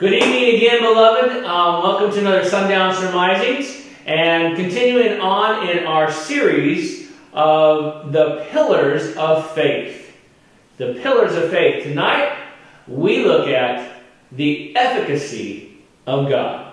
Good evening again, beloved. Welcome to another SundownSurmisings, and continuing on in our series of the pillars of faith. The pillars of faith. Tonight, we look at the efficacy of God.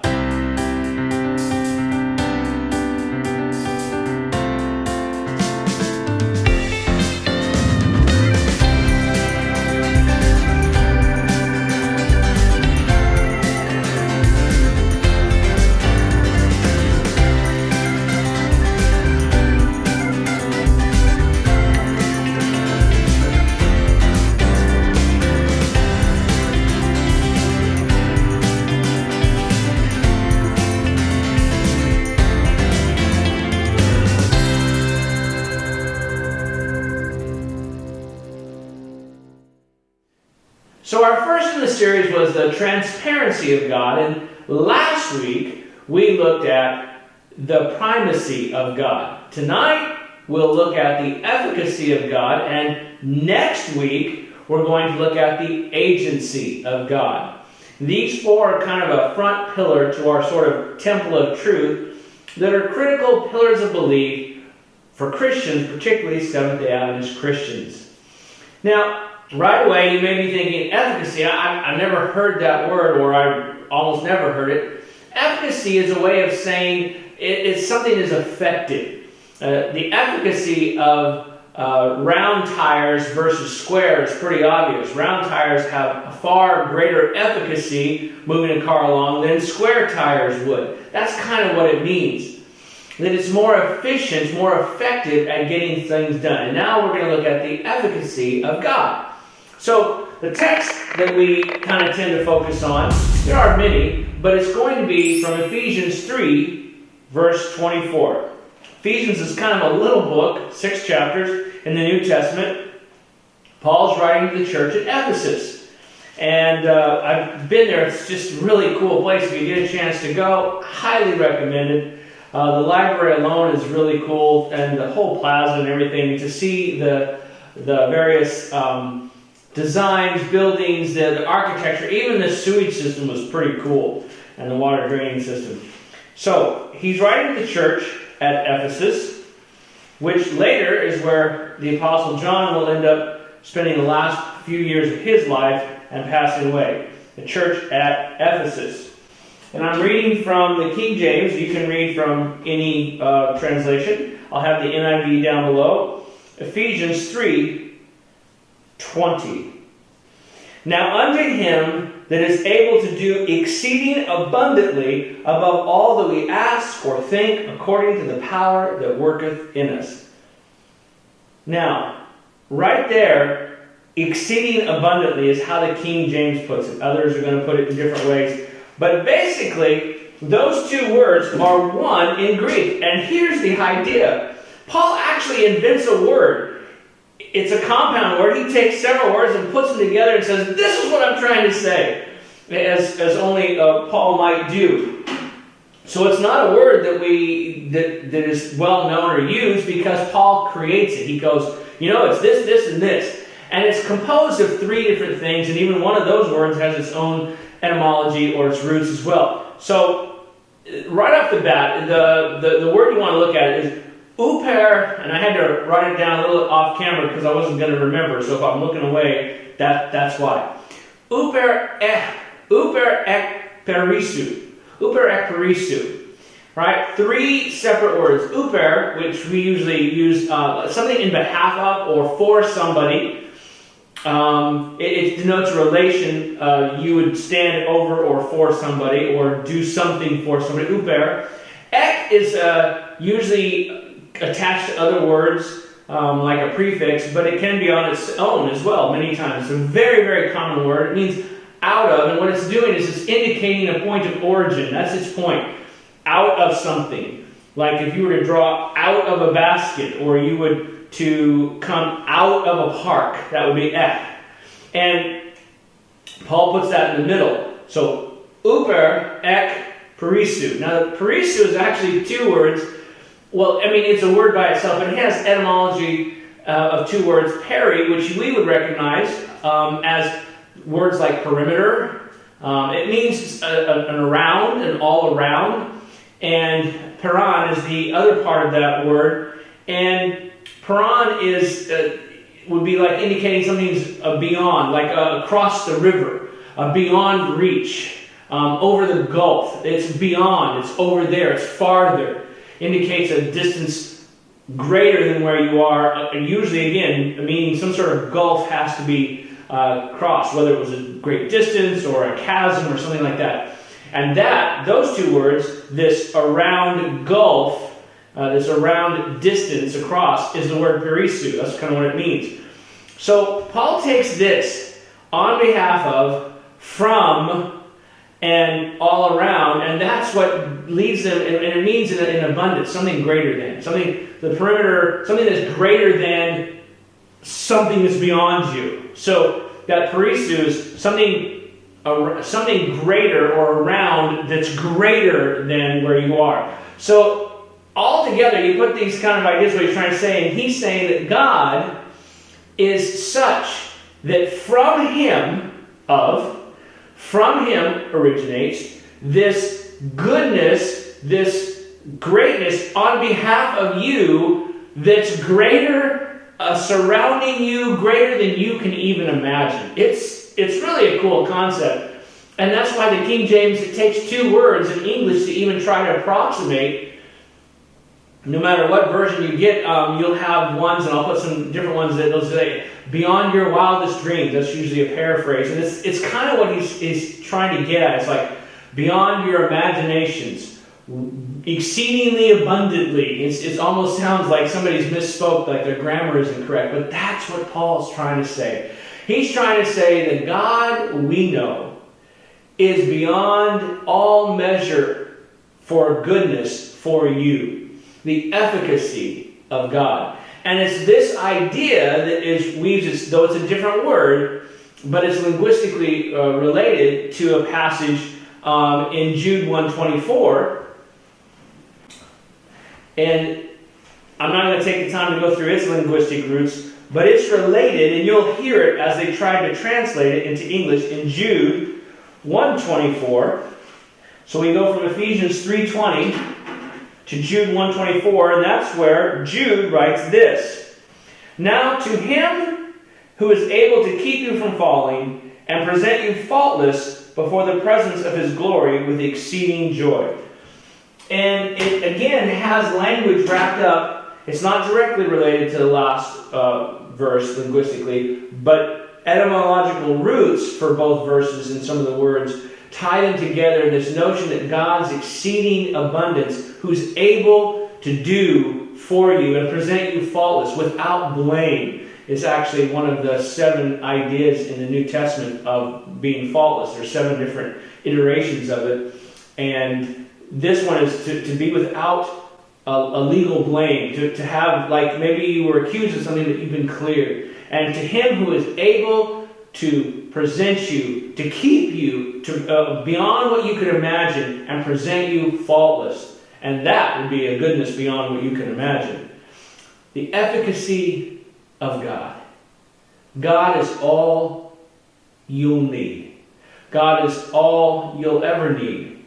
So our first in the series was the transparency of God, and last week we looked at the primacy of God. Tonight we'll look at the efficacy of God, and next week we're going to look at the agency of God. These four are kind of a front pillar to our sort of temple of truth that are critical pillars of belief for Christians, particularly Seventh-day Adventist Christians. Now, right away, you may be thinking, efficacy, I've never heard that word, or I almost never heard it. Efficacy is a way of saying it's something is effective. The efficacy of round tires versus square is pretty obvious. Round tires have a far greater efficacy moving a car along than square tires would. That's kind of what it means. That it's more efficient, more effective at getting things done. And now we're going to look at the efficacy of God. So the text that we kind of tend to focus on, there are many, but it's going to be from Ephesians 3, verse 24. Ephesians is kind of a little book, 6 chapters in the New Testament. Paul's writing to the church at Ephesus. And I've been there. It's just a really cool place. If you get a chance to go, highly recommended. The library alone is really cool, and the whole plaza and everything. To see the various designs, buildings, the architecture, even the sewage system was pretty cool, and the water draining system. So he's writing to the church at Ephesus, which later is where the Apostle John will end up spending the last few years of his life and passing away. The church at Ephesus. And I'm reading from the King James. You can read from any translation. I'll have the NIV down below. Ephesians 3:20. Now unto him that is able to do exceeding abundantly above all that we ask or think, according to the power that worketh in us. Now, right there, exceeding abundantly is how the King James puts it. Others are going to put it in different ways. But basically, those two words are one in Greek. And here's the idea. Paul actually invents a word. It's a compound word. He takes several words and puts them together and says, this is what I'm trying to say, as only Paul might do. So it's not a word that is well known or used because Paul creates it. He goes, it's this, this, and this. And it's composed of 3 different things, and even one of those words has its own etymology or its roots as well. So right off the bat, the word you want to look at is uper, and I had to write it down a little off camera because I wasn't going to remember. So if I'm looking away, that's why. Uper ek perisu. Uper ek perisu. Right? 3 separate words. Uper, which we usually use something in behalf of or for somebody. It denotes a relation. You would stand over or for somebody or do something for somebody. Uper. Ek is usually attached to other words like a prefix, but it can be on its own as well many times. It's a very, very common word. It means out of, and what it's doing is it's indicating a point of origin. That's its point. Out of something. Like if you were to draw out of a basket, or you would to come out of a park, that would be ek. And Paul puts that in the middle. So, uper ek perisu. Now, perisu is actually 2 words. Well, it's a word by itself, but it has etymology of 2 words. Peri, which we would recognize as words like perimeter, It means an around, an all around, and paran is the other part of that word. And paran is would be like indicating something's beyond, like across the river, beyond reach, over the gulf. It's beyond, it's over there, it's farther. Indicates a distance greater than where you are. Usually, again, meaning some sort of gulf has to be crossed, whether it was a great distance or a chasm or something like that. And those two words, this around gulf, this around distance across, is the word perisu. That's kind of what it means. So Paul takes this on behalf of, from, and all around, and that's what leads them, and it means in abundance, something greater than, something, the perimeter, something that's greater than something that's beyond you. So that perisu is something greater or around that's greater than where you are. So all together, you put these kind of ideas, what he's trying to say, and he's saying that God is such that from him originates this goodness, this greatness on behalf of you that's greater, surrounding you, greater than you can even imagine. It's really a cool concept. And that's why the King James, it takes two words in English to even try to approximate. No matter what version you get, you'll have ones, and I'll put some different ones that will say, beyond your wildest dreams. That's usually a paraphrase. And it's kind of what he's trying to get at. It's like, beyond your imaginations, exceedingly abundantly. It almost sounds like somebody's misspoke, like their grammar isn't correct. But that's what Paul's trying to say. He's trying to say that God, we know, is beyond all measure for goodness for you. The efficacy of God. And it's this idea that weaves, though it's a different word, but it's linguistically related to a passage in Jude 1:24. And I'm not going to take the time to go through its linguistic roots, but it's related, and you'll hear it as they try to translate it into English in Jude 1:24. So we go from Ephesians 3:20 to Jude 1:24, and that's where Jude writes this. Now to him who is able to keep you from falling and present you faultless before the presence of his glory with exceeding joy. And it again has language wrapped up. It's not directly related to the last verse linguistically, but etymological roots for both verses and some of the words tie them together in this notion that God's exceeding abundance, who's able to do for you and present you faultless, without blame, is actually one of the 7 ideas in the New Testament of being faultless. There's 7 different iterations of it. And this one is to be without a legal blame, to have, like maybe you were accused of something that you've been cleared. And to him who is able to present you, to keep you to beyond what you could imagine and present you faultless. And that would be a goodness beyond what you can imagine. The efficacy of God. God is all you'll need. God is all you'll ever need.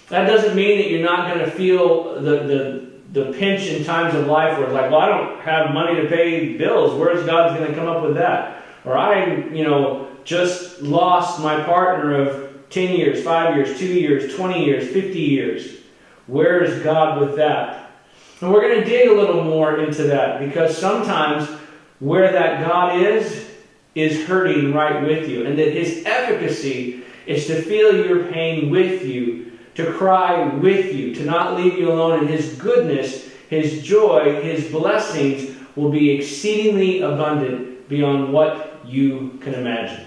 That doesn't mean that you're not going to feel the pinch in times of life where it's like, well, I don't have money to pay bills. Where's God going to come up with that? Or I, just lost my partner of 10 years, 5 years, 2 years, 20 years, 50 years. Where is God with that? And we're going to dig a little more into that, because sometimes where that God is hurting right with you. And that his efficacy is to feel your pain with you, to cry with you, to not leave you alone. And his goodness, his joy, his blessings will be exceedingly abundant beyond what you can imagine.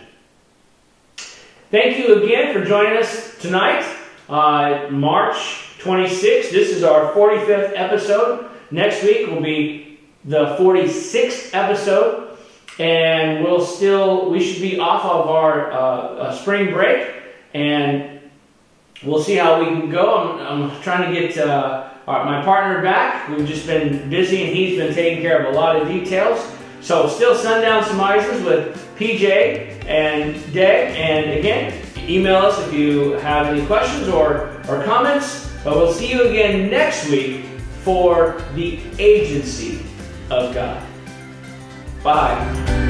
Thank you again for joining us tonight, March 26th. This is our 45th episode. Next week will be the 46th episode, and we should be off of our spring break, and we'll see how we can go. I'm trying to get my partner back. We've just been busy, and he's been taking care of a lot of details. So still Sundown Surmisings with PJ and Deg. And again, email us if you have any questions or comments. But we'll see you again next week for the agency of God. Bye.